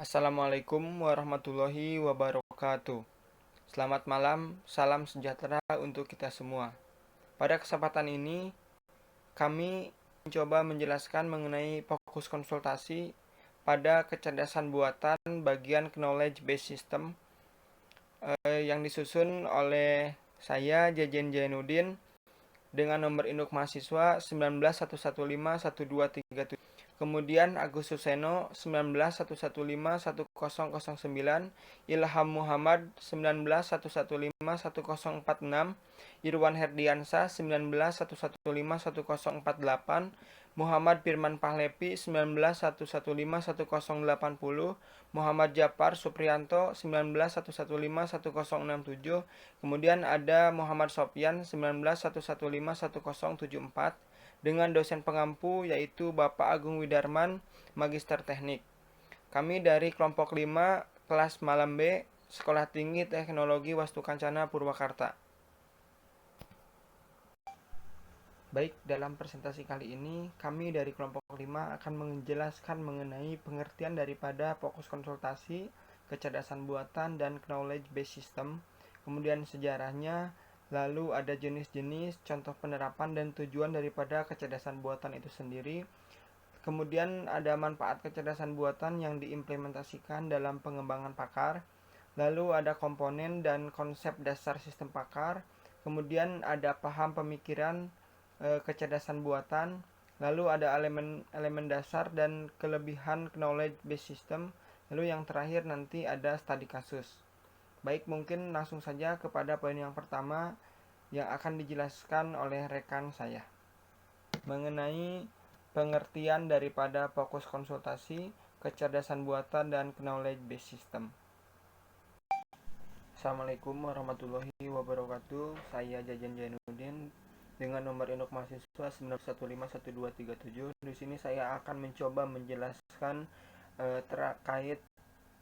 Assalamualaikum warahmatullahi wabarakatuh. Selamat malam, salam sejahtera untuk kita semua. Pada kesempatan ini, kami mencoba menjelaskan mengenai fokus konsultasi pada kecerdasan buatan bagian Knowledge Based System yang disusun oleh saya, Jajen Jainuddin, dengan nomor induk mahasiswa 191151237. Kemudian Agus Suseno 191151009, Ilham Muhammad 191151046, Irwan Herdiansa 191151048, Muhammad Firman Pahlevi 191151080, Muhammad Japar Supriyanto 191151067, kemudian ada Muhammad Sofyan 191151074 dengan dosen pengampu yaitu Bapak Agung Widarman, Magister Teknik. Kami dari kelompok 5 kelas Malam B, Sekolah Tinggi Teknologi Wastu Kancana Purwakarta. Baik, dalam presentasi kali ini kami dari kelompok 5 akan menjelaskan mengenai pengertian daripada fokus konsultasi, kecerdasan buatan, dan knowledge based system, kemudian sejarahnya, lalu ada jenis-jenis, contoh penerapan dan tujuan daripada kecerdasan buatan itu sendiri. Kemudian ada manfaat kecerdasan buatan yang diimplementasikan dalam pengembangan pakar. Lalu ada komponen dan konsep dasar sistem pakar. Kemudian ada paham pemikiran kecerdasan buatan. Lalu ada elemen dasar dan kelebihan knowledge based system. Lalu yang terakhir nanti ada studi kasus. Baik, mungkin langsung saja kepada poin yang pertama yang akan dijelaskan oleh rekan saya mengenai pengertian daripada fokus konsultasi, kecerdasan buatan, dan knowledge based system. Assalamualaikum warahmatullahi wabarakatuh. Saya Jajan Jainuddin dengan nomor induk mahasiswa 9151237. Di sini saya akan mencoba menjelaskan terkait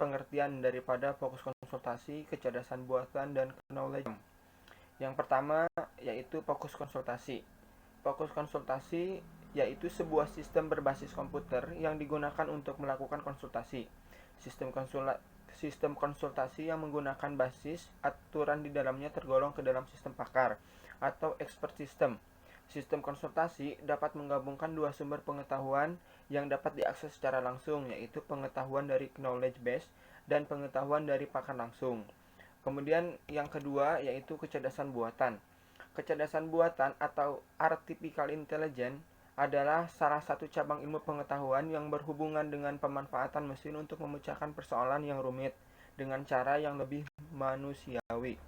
pengertian daripada fokus konsultasi, kecerdasan buatan, dan knowledge. Yang pertama yaitu fokus konsultasi. Fokus konsultasi yaitu sebuah sistem berbasis komputer yang digunakan untuk melakukan konsultasi. Sistem konsultasi yang menggunakan basis aturan di dalamnya tergolong ke dalam sistem pakar atau expert system. Sistem konsultasi dapat menggabungkan dua sumber pengetahuan yang dapat diakses secara langsung, yaitu pengetahuan dari knowledge base dan pengetahuan dari pakar langsung. Kemudian yang kedua yaitu kecerdasan buatan. Kecerdasan buatan atau artificial intelligence adalah salah satu cabang ilmu pengetahuan yang berhubungan dengan pemanfaatan mesin untuk memecahkan persoalan yang rumit dengan cara yang lebih manusiawi.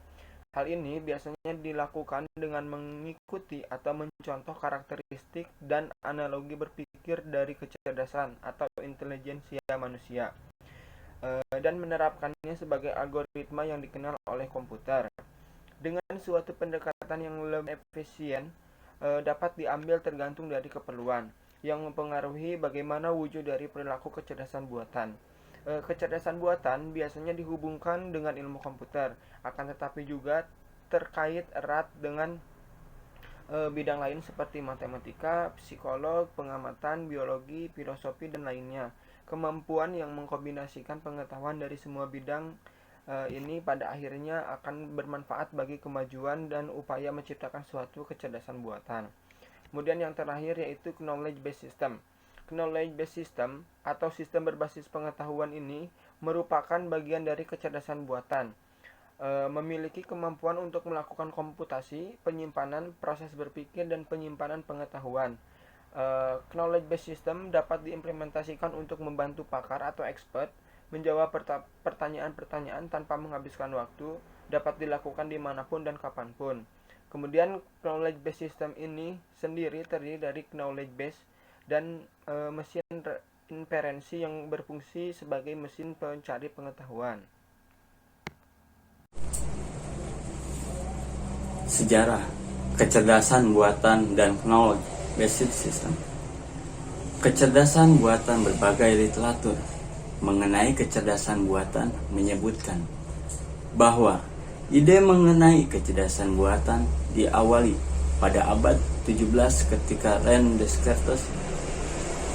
Hal ini biasanya dilakukan dengan mengikuti atau mencontoh karakteristik dan analogi berpikir dari kecerdasan atau intelijensia manusia dan menerapkannya sebagai algoritma yang dikenal oleh komputer. Dengan suatu pendekatan yang lebih efisien dapat diambil tergantung dari keperluan yang mempengaruhi bagaimana wujud dari perilaku kecerdasan buatan. Kecerdasan buatan biasanya dihubungkan dengan ilmu komputer, akan tetapi juga terkait erat dengan bidang lain seperti matematika, psikolog, pengamatan, biologi, filosofi, dan lainnya. Kemampuan yang mengkombinasikan pengetahuan dari semua bidang ini pada akhirnya akan bermanfaat bagi kemajuan dan upaya menciptakan suatu kecerdasan buatan. Kemudian yang terakhir yaitu knowledge based system. Knowledge based system atau sistem berbasis pengetahuan ini merupakan bagian dari kecerdasan buatan. Memiliki kemampuan untuk melakukan komputasi, penyimpanan, proses berpikir, dan penyimpanan pengetahuan. Knowledge based system dapat diimplementasikan untuk membantu pakar atau expert menjawab pertanyaan-pertanyaan tanpa menghabiskan waktu, dapat dilakukan dimanapun dan kapanpun. Kemudian knowledge based system ini sendiri terdiri dari knowledge base dan mesin inferensi yang berfungsi sebagai mesin pencari pengetahuan. Sejarah, kecerdasan buatan, dan knowledge based system. Kecerdasan buatan berbagai literatur mengenai kecerdasan buatan menyebutkan bahwa ide mengenai kecerdasan buatan diawali pada abad 17 ketika Rene Descartes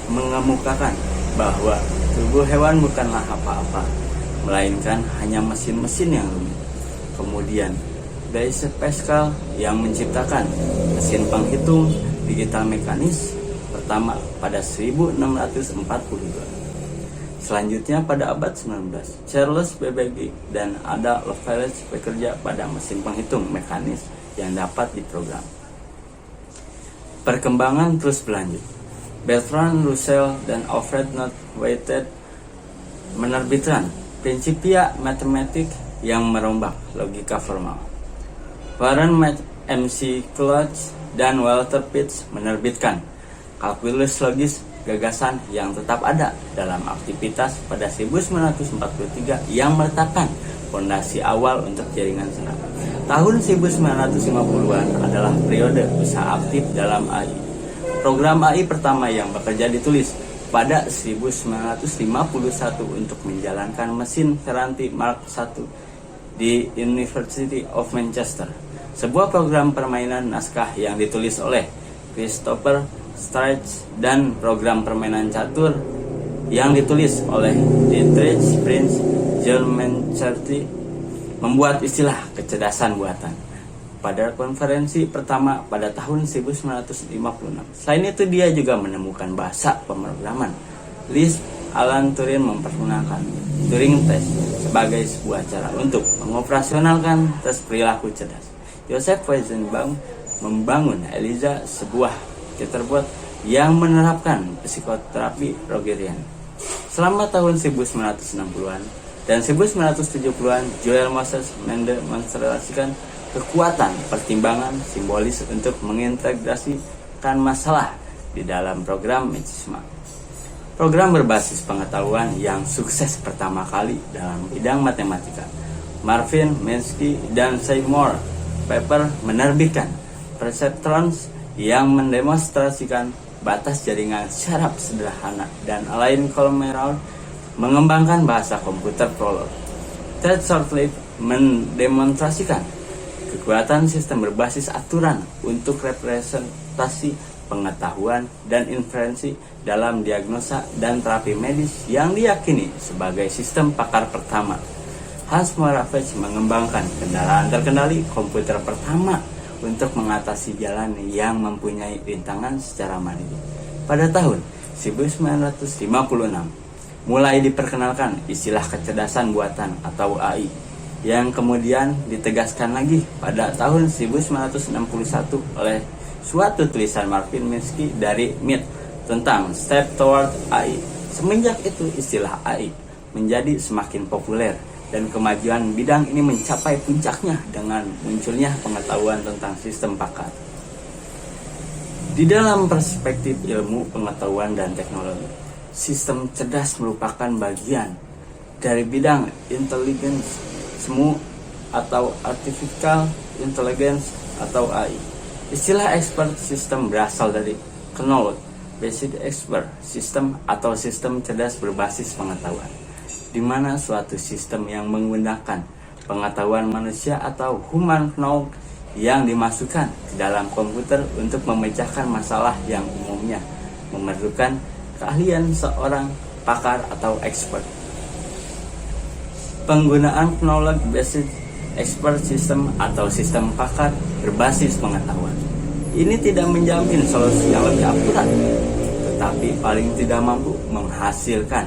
mengemukakan bahwa tubuh hewan bukanlah apa-apa, melainkan hanya mesin-mesin yang rumit. Kemudian, Blaise Pascal yang menciptakan mesin penghitung digital mekanis pertama pada 1642. Selanjutnya pada abad 19, Charles Babbage dan Ada Lovelace bekerja pada mesin penghitung mekanis yang dapat diprogram. Perkembangan terus berlanjut. Bertrand Russell dan Alfred North Whitehead menerbitkan Principia Mathematics yang merombak logika formal. Warren MC Clutch dan Walter Pitts menerbitkan Kalkulus Logis, gagasan yang tetap ada dalam aktivitas pada 1943 yang meletakkan fondasi awal untuk jaringan serap. Tahun 1950-an adalah periode usaha aktif dalam AI. Program AI pertama yang bekerja ditulis pada 1951 untuk menjalankan mesin Ferranti Mark I di University of Manchester. Sebuah program permainan naskah yang ditulis oleh Christopher Streitz dan program permainan catur yang ditulis oleh Dietrich Prince John Mancherty membuat istilah kecerdasan buatan pada konferensi pertama pada tahun 1956. Selain itu dia juga menemukan bahasa pemrograman. Lisp. Alan Turing memperkenalkan Turing Test sebagai sebuah cara untuk mengoperasionalkan tes perilaku cerdas. Joseph Weizenbaum membangun ELIZA, sebuah chatbot yang menerapkan psikoterapi Rogerian. Selama tahun 1960-an dan 1970-an, Joel Moses mendemonstrasikan kekuatan pertimbangan simbolis untuk mengintegrasikan masalah di dalam program Machisma. Program berbasis pengetahuan yang sukses pertama kali dalam bidang matematika. Marvin Minsky dan Seymour Papert menerbitkan Perceptrons yang mendemonstrasikan batas jaringan syaraf sederhana, dan Alain Colmerau mengembangkan bahasa komputer Prolog. Ted Shortleaf mendemonstrasikan kekuatan sistem berbasis aturan untuk representasi pengetahuan dan inferensi dalam diagnosa dan terapi medis yang diyakini sebagai sistem pakar pertama. Hans Moravec mengembangkan kendaraan terkendali komputer pertama untuk mengatasi jalan yang mempunyai rintangan secara mandiri. Pada tahun 1956, mulai diperkenalkan istilah kecerdasan buatan atau AI, yang kemudian ditegaskan lagi pada tahun 1961 oleh suatu tulisan Marvin Minsky dari MIT tentang Step Toward AI. Semenjak itu istilah AI menjadi semakin populer dan kemajuan bidang ini mencapai puncaknya dengan munculnya pengetahuan tentang sistem pakar. Di dalam perspektif ilmu pengetahuan dan teknologi, sistem cerdas merupakan bagian dari bidang intelligence semu atau artificial intelligence atau AI. Istilah expert system berasal dari knowledge based expert system atau sistem cerdas berbasis pengetahuan, di mana suatu sistem yang menggunakan pengetahuan manusia atau human knowledge yang dimasukkan ke dalam komputer untuk memecahkan masalah yang umumnya memerlukan keahlian seorang pakar atau expert. Penggunaan knowledge based expert system atau sistem pakar berbasis pengetahuan ini tidak menjamin solusi yang lebih akurat, tetapi paling tidak mampu menghasilkan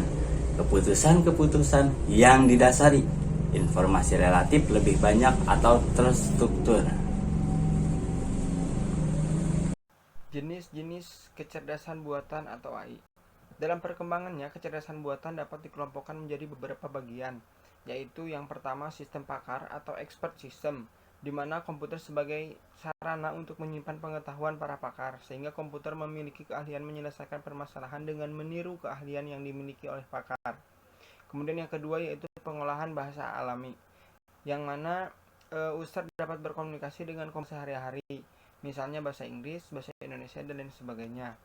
keputusan-keputusan yang didasari informasi relatif lebih banyak atau terstruktur. Jenis-jenis kecerdasan buatan atau AI. Dalam perkembangannya, kecerdasan buatan dapat dikelompokkan menjadi beberapa bagian, yaitu yang pertama sistem pakar atau expert system, di mana komputer sebagai sarana untuk menyimpan pengetahuan para pakar, sehingga komputer memiliki keahlian menyelesaikan permasalahan dengan meniru keahlian yang dimiliki oleh pakar. Kemudian yang kedua yaitu pengolahan bahasa alami, yang mana user dapat berkomunikasi dengan komputer sehari-hari, misalnya bahasa Inggris, bahasa Indonesia, dan lain sebagainya.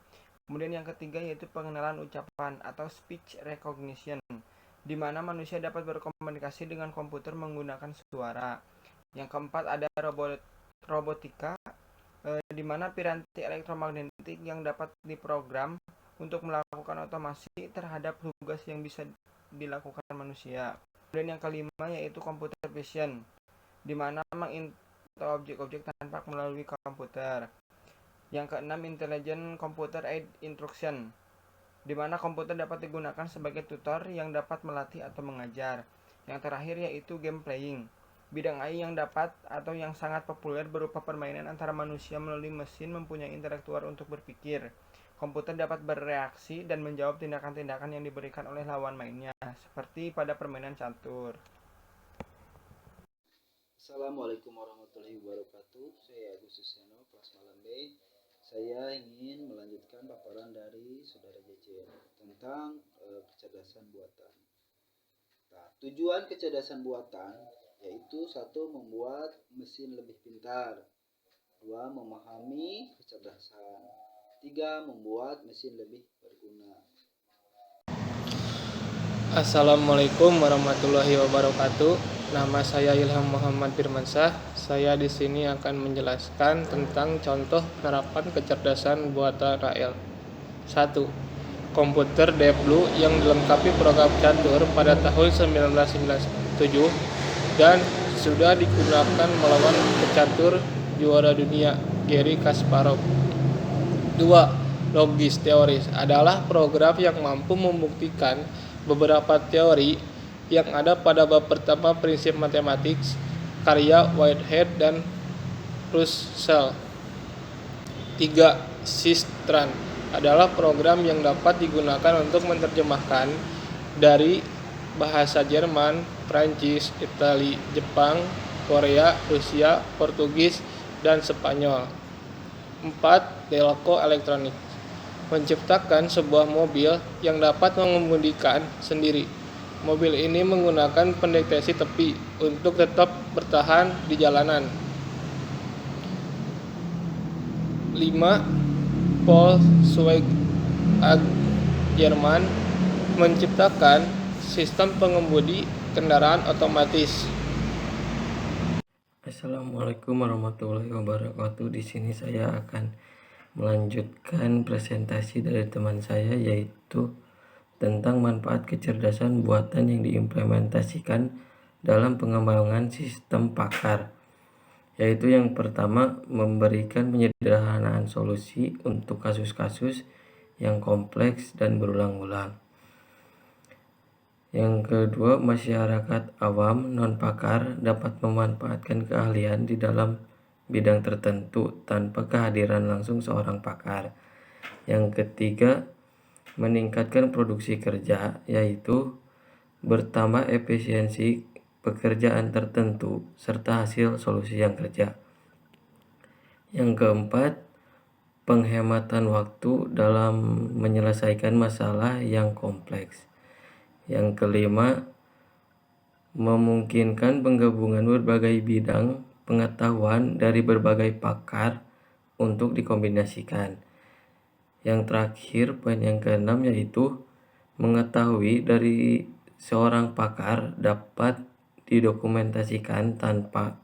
Kemudian yang ketiga yaitu pengenalan ucapan atau speech recognition, di mana manusia dapat berkomunikasi dengan komputer menggunakan suara. Yang keempat ada robotika, di mana piranti elektromagnetik yang dapat diprogram untuk melakukan otomasi terhadap tugas yang bisa dilakukan manusia. Kemudian yang kelima yaitu computer vision, di mana menginterpret objek-objek tanpa melalui komputer. Yang keenam, intelligent computer aid instruction, di mana komputer dapat digunakan sebagai tutor yang dapat melatih atau mengajar. Yang terakhir yaitu game playing, bidang AI yang dapat atau yang sangat populer berupa permainan antara manusia melalui mesin mempunyai intelektual untuk berpikir. Komputer dapat bereaksi dan menjawab tindakan-tindakan yang diberikan oleh lawan mainnya, seperti pada permainan catur. Assalamualaikum warahmatullahi wabarakatuh. Saya Agus Susiano, kelas malam B. Saya ingin melanjutkan paparan dari Saudara JC tentang kecerdasan buatan. Nah, tujuan kecerdasan buatan yaitu 1. Membuat mesin lebih pintar, 2. Memahami kecerdasan, 3. Membuat mesin lebih berguna. Assalamualaikum warahmatullahi wabarakatuh. Nama saya Ilham Muhammad Firmansyah. Saya di sini akan menjelaskan tentang contoh penerapan kecerdasan buatan Rael. 1. Komputer Deep Blue yang dilengkapi program catur pada tahun 1997 dan sudah digunakan melawan pecatur juara dunia Garry Kasparov. 2. Logis teoris adalah program yang mampu membuktikan beberapa teori yang ada pada bab pertama prinsip matematik karya Whitehead dan Russell. 3. Systran adalah program yang dapat digunakan untuk menerjemahkan dari bahasa Jerman, Prancis, Italia, Jepang, Korea, Rusia, Portugis, dan Spanyol. 4. Delco Electronics menciptakan sebuah mobil yang dapat mengemudikan sendiri. Mobil ini menggunakan pendeteksi tepi untuk tetap bertahan di jalanan. 5. Volkswagen Jerman menciptakan sistem pengemudi kendaraan otomatis. Assalamualaikum warahmatullahi wabarakatuh. Di sini saya akan melanjutkan presentasi dari teman saya, yaitu tentang manfaat kecerdasan buatan yang diimplementasikan dalam pengembangan sistem pakar. Yaitu yang pertama, memberikan penyederhanaan solusi untuk kasus-kasus yang kompleks dan berulang-ulang. Yang kedua, masyarakat awam non-pakar dapat memanfaatkan keahlian di dalam bidang tertentu tanpa kehadiran langsung seorang pakar. Yang ketiga, meningkatkan produksi kerja, yaitu bertambah efisiensi pekerjaan tertentu serta hasil solusi yang kerja. Yang keempat, penghematan waktu dalam menyelesaikan masalah yang kompleks. Yang kelima, memungkinkan penggabungan berbagai bidang pengetahuan dari berbagai pakar untuk dikombinasikan. Yang terakhir, poin yang keenam, yaitu mengetahui dari seorang pakar dapat didokumentasikan tanpa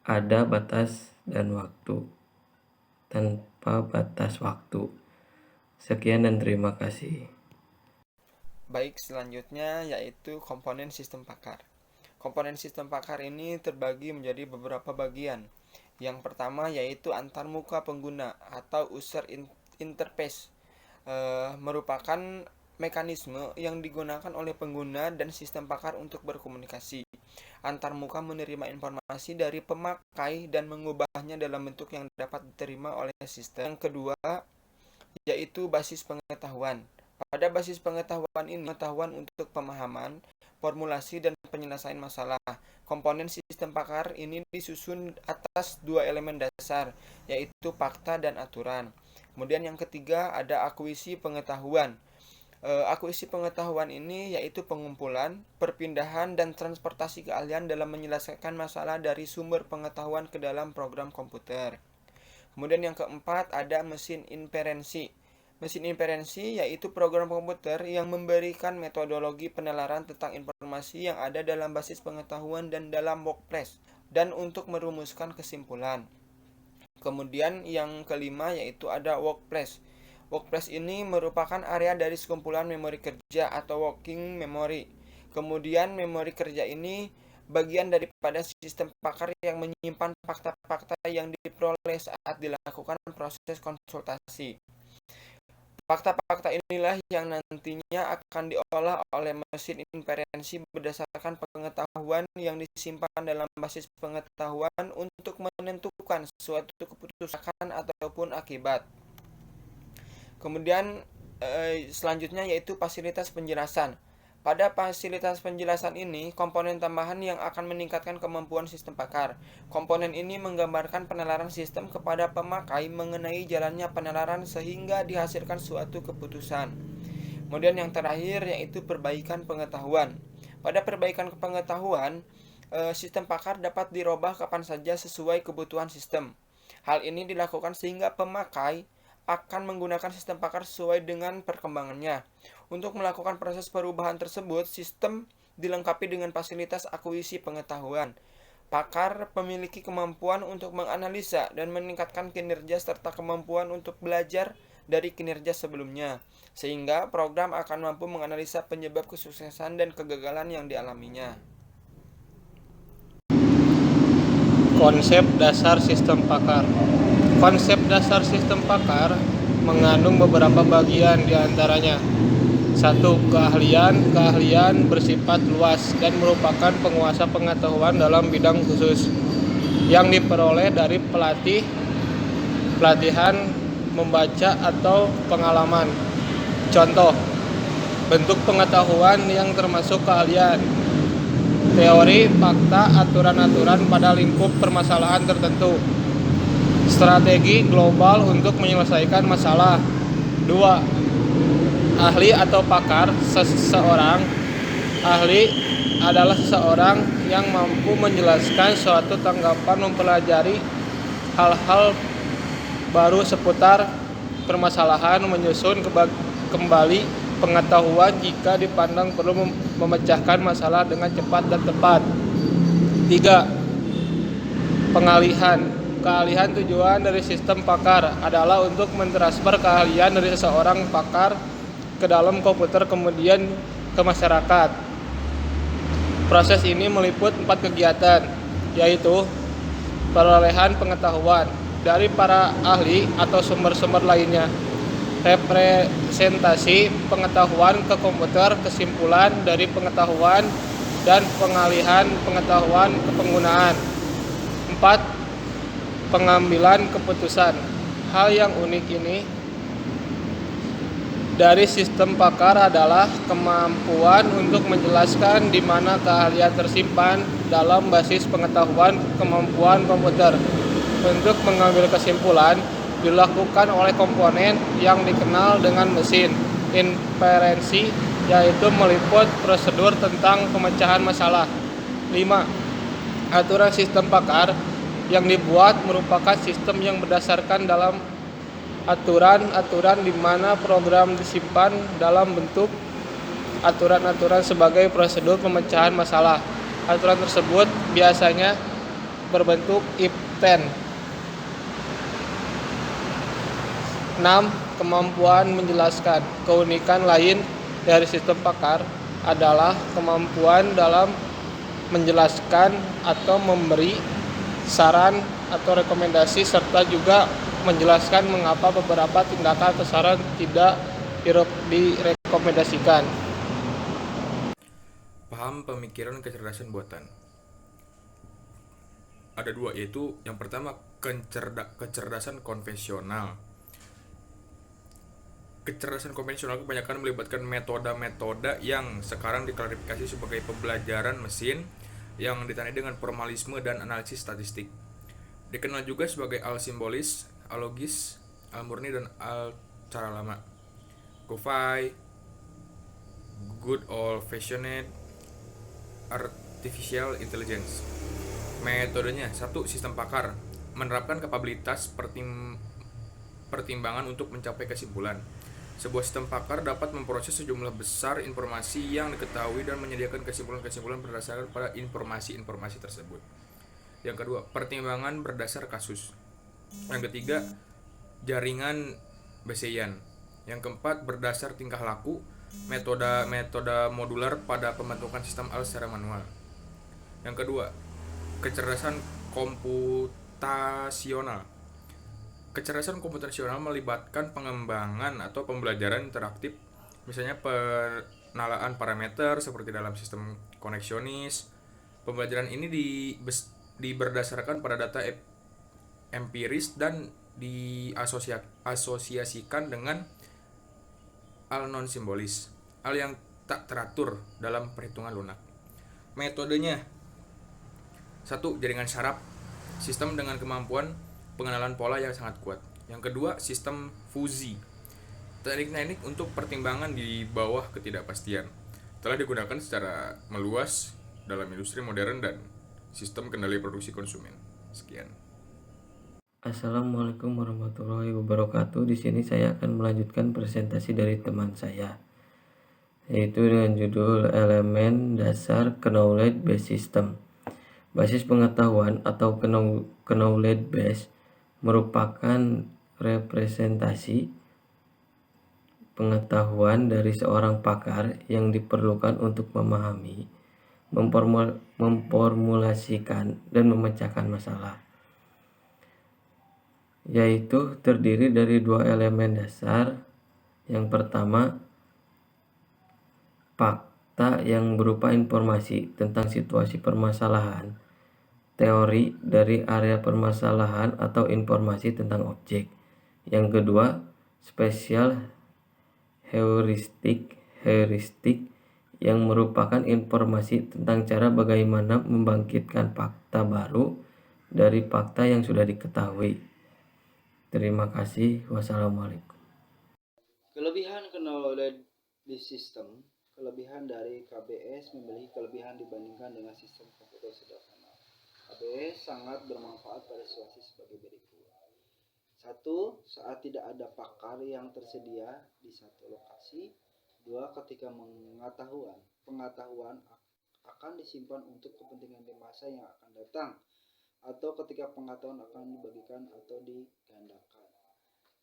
ada batas dan waktu. Sekian dan terima kasih. Baik, selanjutnya yaitu komponen sistem pakar. Komponen sistem pakar ini terbagi menjadi beberapa bagian. Yang pertama yaitu antarmuka pengguna atau user interface, merupakan mekanisme yang digunakan oleh pengguna dan sistem pakar untuk berkomunikasi. Antarmuka menerima informasi dari pemakai dan mengubahnya dalam bentuk yang dapat diterima oleh sistem. Yang kedua yaitu basis pengetahuan. Pada basis pengetahuan ini, pengetahuan untuk pemahaman, formulasi, dan penyelesaian masalah. Komponen sistem pakar ini disusun atas dua elemen dasar, yaitu fakta dan aturan. Kemudian yang ketiga ada akuisisi pengetahuan. Akuisisi pengetahuan ini yaitu pengumpulan, perpindahan, dan transportasi keahlian dalam menyelesaikan masalah dari sumber pengetahuan ke dalam program komputer. Kemudian yang keempat ada mesin inferensi. Mesin inferensi yaitu program komputer yang memberikan metodologi penalaran tentang informasi yang ada dalam basis pengetahuan dan dalam workplace dan untuk merumuskan kesimpulan. Kemudian yang kelima yaitu ada workplace. Workplace ini merupakan area dari sekumpulan memori kerja atau working memory. Kemudian memori kerja ini bagian daripada sistem pakar yang menyimpan fakta-fakta yang diperoleh saat dilakukan proses konsultasi. Fakta-fakta inilah yang nantinya akan diolah oleh mesin inferensi berdasarkan pengetahuan yang disimpan dalam basis pengetahuan untuk menentukan suatu keputusan ataupun akibat. Kemudian selanjutnya yaitu fasilitas penjelasan. Pada fasilitas penjelasan ini, komponen tambahan yang akan meningkatkan kemampuan sistem pakar. Komponen ini menggambarkan penalaran sistem kepada pemakai mengenai jalannya penalaran sehingga dihasilkan suatu keputusan. Kemudian yang terakhir yaitu perbaikan pengetahuan. Pada perbaikan pengetahuan, sistem pakar dapat dirubah kapan saja sesuai kebutuhan sistem. Hal ini dilakukan sehingga pemakai akan menggunakan sistem pakar sesuai dengan perkembangannya. Untuk melakukan proses perubahan tersebut, sistem dilengkapi dengan fasilitas akuisisi pengetahuan. Pakar memiliki kemampuan untuk menganalisa dan meningkatkan kinerja serta kemampuan untuk belajar dari kinerja sebelumnya, sehingga program akan mampu menganalisa penyebab kesuksesan dan kegagalan yang dialaminya. Konsep dasar sistem pakar. Konsep dasar sistem pakar mengandung beberapa bagian diantaranya. 1. Keahlian bersifat luas dan merupakan penguasa pengetahuan dalam bidang khusus yang diperoleh dari pelatihan membaca atau pengalaman. Contoh, bentuk pengetahuan yang termasuk keahlian: teori, fakta, aturan-aturan pada lingkup permasalahan tertentu. Strategi global untuk menyelesaikan masalah. 2. Ahli atau pakar. Seseorang ahli adalah seseorang yang mampu menjelaskan suatu tanggapan, mempelajari hal-hal baru seputar permasalahan, menyusun kembali pengetahuan jika dipandang perlu memecahkan masalah dengan cepat dan tepat. 3. Pengalihan. Keahlian tujuan dari sistem pakar adalah untuk mentransfer keahlian dari seseorang pakar ke dalam komputer kemudian ke masyarakat. Proses ini meliput 4 kegiatan, yaitu perolehan pengetahuan dari para ahli atau sumber-sumber lainnya, representasi pengetahuan ke komputer, kesimpulan dari pengetahuan, dan pengalihan pengetahuan ke penggunaan. 4. Pengambilan keputusan. Hal yang unik ini dari sistem pakar adalah kemampuan untuk menjelaskan di mana keahlian tersimpan dalam basis pengetahuan kemampuan komputer. Untuk mengambil kesimpulan dilakukan oleh komponen yang dikenal dengan mesin inferensi, yaitu meliput prosedur tentang pemecahan masalah. 5. Aturan sistem pakar yang dibuat merupakan sistem yang berdasarkan dalam aturan-aturan di mana program disimpan dalam bentuk aturan-aturan sebagai prosedur pemecahan masalah. Aturan tersebut biasanya berbentuk if-then. 6. Kemampuan menjelaskan. Keunikan lain dari sistem pakar adalah kemampuan dalam menjelaskan atau memberi saran atau rekomendasi, serta juga menjelaskan mengapa beberapa tindakan atau saran tidak direkomendasikan. Paham pemikiran kecerdasan buatan. Ada 2, yaitu yang pertama kecerdasan konvensional. Kecerdasan konvensional kebanyakan melibatkan metode-metode yang sekarang diklarifikasi sebagai pembelajaran mesin yang ditandai dengan formalisme dan analisis statistik. Dikenal juga sebagai al simbolis, al logis, al murni, dan al cara lama. GoFi, good old fashioned artificial intelligence. Metodenya: 1. Sistem pakar menerapkan kapabilitas pertimbangan untuk mencapai kesimpulan. Sebuah sistem pakar dapat memproses sejumlah besar informasi yang diketahui dan menyediakan kesimpulan-kesimpulan berdasarkan pada informasi-informasi tersebut. Yang kedua, pertimbangan berdasar kasus. Yang ketiga, jaringan Bayesian. Yang keempat, berdasar tingkah laku, metode modular pada pembentukan sistem L secara manual. Yang kedua, kecerdasan komputasional. Kecerdasan komputasional melibatkan pengembangan atau pembelajaran interaktif, misalnya penalaan parameter seperti dalam sistem koneksionis. Pembelajaran ini berdasarkan pada data empiris dan diasosiasikan dengan al non simbolis, al yang tak teratur dalam perhitungan lunak. Metodenya: 1. Jaringan saraf, sistem dengan kemampuan pengenalan pola yang sangat kuat. Yang kedua, sistem fuzi, teknik-teknik untuk pertimbangan di bawah ketidakpastian, telah digunakan secara meluas dalam industri modern dan sistem kendali produksi konsumen. Sekian. Assalamualaikum warahmatullahi wabarakatuh. Di sini saya akan melanjutkan presentasi dari teman saya, yaitu dengan judul elemen dasar knowledge base system. Basis pengetahuan atau knowledge base merupakan representasi pengetahuan dari seorang pakar yang diperlukan untuk memahami, memformulasikan, dan memecahkan masalah, yaitu terdiri dari dua elemen dasar. Yang pertama, fakta yang berupa informasi tentang situasi permasalahan, teori dari area permasalahan atau informasi tentang objek. Yang kedua, spesial heuristik yang merupakan informasi tentang cara bagaimana membangkitkan fakta baru dari fakta yang sudah diketahui. Terima kasih. Wassalamualaikum. Kelebihan knowledge base system. Kelebihan dari KBS memiliki kelebihan dibandingkan dengan sistem komputer sederhana. KBS sangat bermanfaat pada situasi sebagai berikut. 1. Saat tidak ada pakar yang tersedia di satu lokasi. 2. Ketika pengetahuan akan disimpan untuk kepentingan di masa yang akan datang, atau ketika pengetahuan akan dibagikan atau digandakan.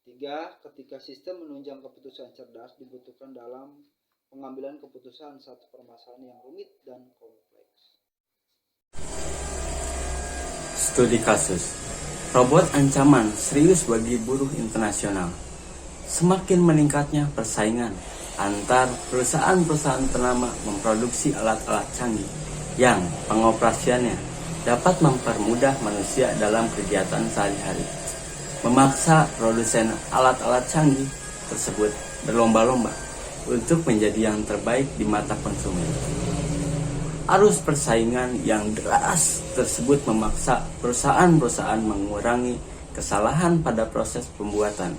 3. Ketika sistem menunjang keputusan cerdas dibutuhkan dalam pengambilan keputusan satu permasalahan yang rumit dan kompleks. Studi kasus. Robot ancaman serius bagi buruh internasional. Semakin meningkatnya persaingan antar perusahaan-perusahaan ternama memproduksi alat-alat canggih yang pengoperasiannya dapat mempermudah manusia dalam kegiatan sehari-hari, memaksa produsen alat-alat canggih tersebut berlomba-lomba untuk menjadi yang terbaik di mata konsumen. Arus persaingan yang deras tersebut memaksa perusahaan-perusahaan mengurangi kesalahan pada proses pembuatan,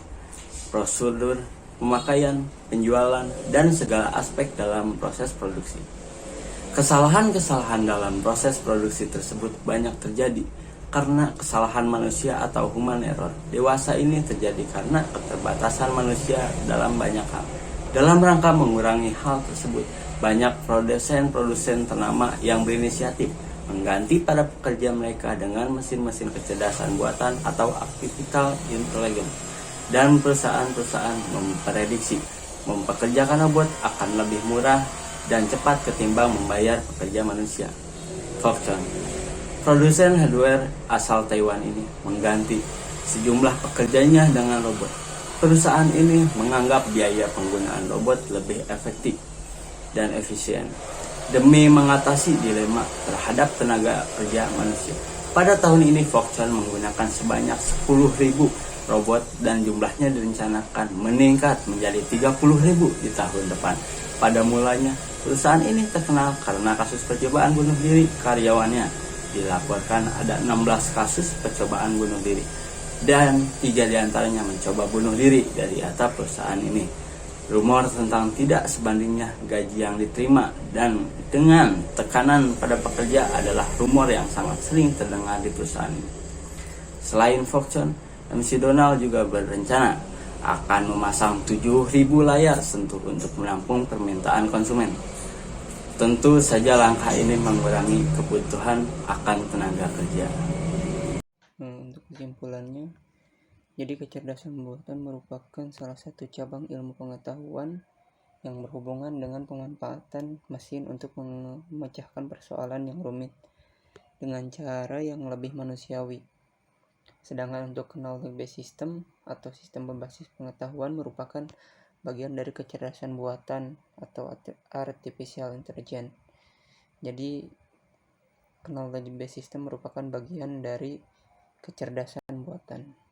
prosedur, pemakaian, penjualan, dan segala aspek dalam proses produksi. Kesalahan-kesalahan dalam proses produksi tersebut banyak terjadi karena kesalahan manusia atau human error. Dewasa ini terjadi karena keterbatasan manusia dalam banyak hal. Dalam rangka mengurangi hal tersebut, banyak produsen ternama yang berinisiatif mengganti para pekerja mereka dengan mesin-mesin kecerdasan buatan atau artificial intelligence. Dan perusahaan-perusahaan memprediksi mempekerjakan robot akan lebih murah dan cepat ketimbang membayar pekerja manusia. Foxconn, produsen hardware asal Taiwan ini, mengganti sejumlah pekerjanya dengan robot. Perusahaan ini menganggap biaya penggunaan robot lebih efektif dan efisien demi mengatasi dilema terhadap tenaga kerja manusia. Pada tahun ini Foxconn menggunakan sebanyak 10.000 robot dan jumlahnya direncanakan meningkat menjadi 30.000 di tahun depan. Pada mulanya, perusahaan ini terkenal karena kasus percobaan bunuh diri karyawannya. Dilaporkan ada 16 kasus percobaan bunuh diri dan 3 diantaranya mencoba bunuh diri dari atap perusahaan ini. Rumor tentang tidak sebandingnya gaji yang diterima dan dengan tekanan pada pekerja adalah rumor yang sangat sering terdengar di perusahaan ini. Selain Foxconn, MC Donald juga berencana akan memasang 7.000 layar sentuh untuk menampung permintaan konsumen. Tentu saja langkah ini mengurangi kebutuhan akan tenaga kerja. Untuk kesimpulannya, Jadi kecerdasan buatan merupakan salah satu cabang ilmu pengetahuan yang berhubungan dengan pemanfaatan mesin untuk memecahkan persoalan yang rumit dengan cara yang lebih manusiawi. Sedangkan untuk knowledge-based system atau sistem berbasis pengetahuan merupakan bagian dari kecerdasan buatan atau artificial intelligence. Jadi knowledge-based system merupakan bagian dari kecerdasan buatan.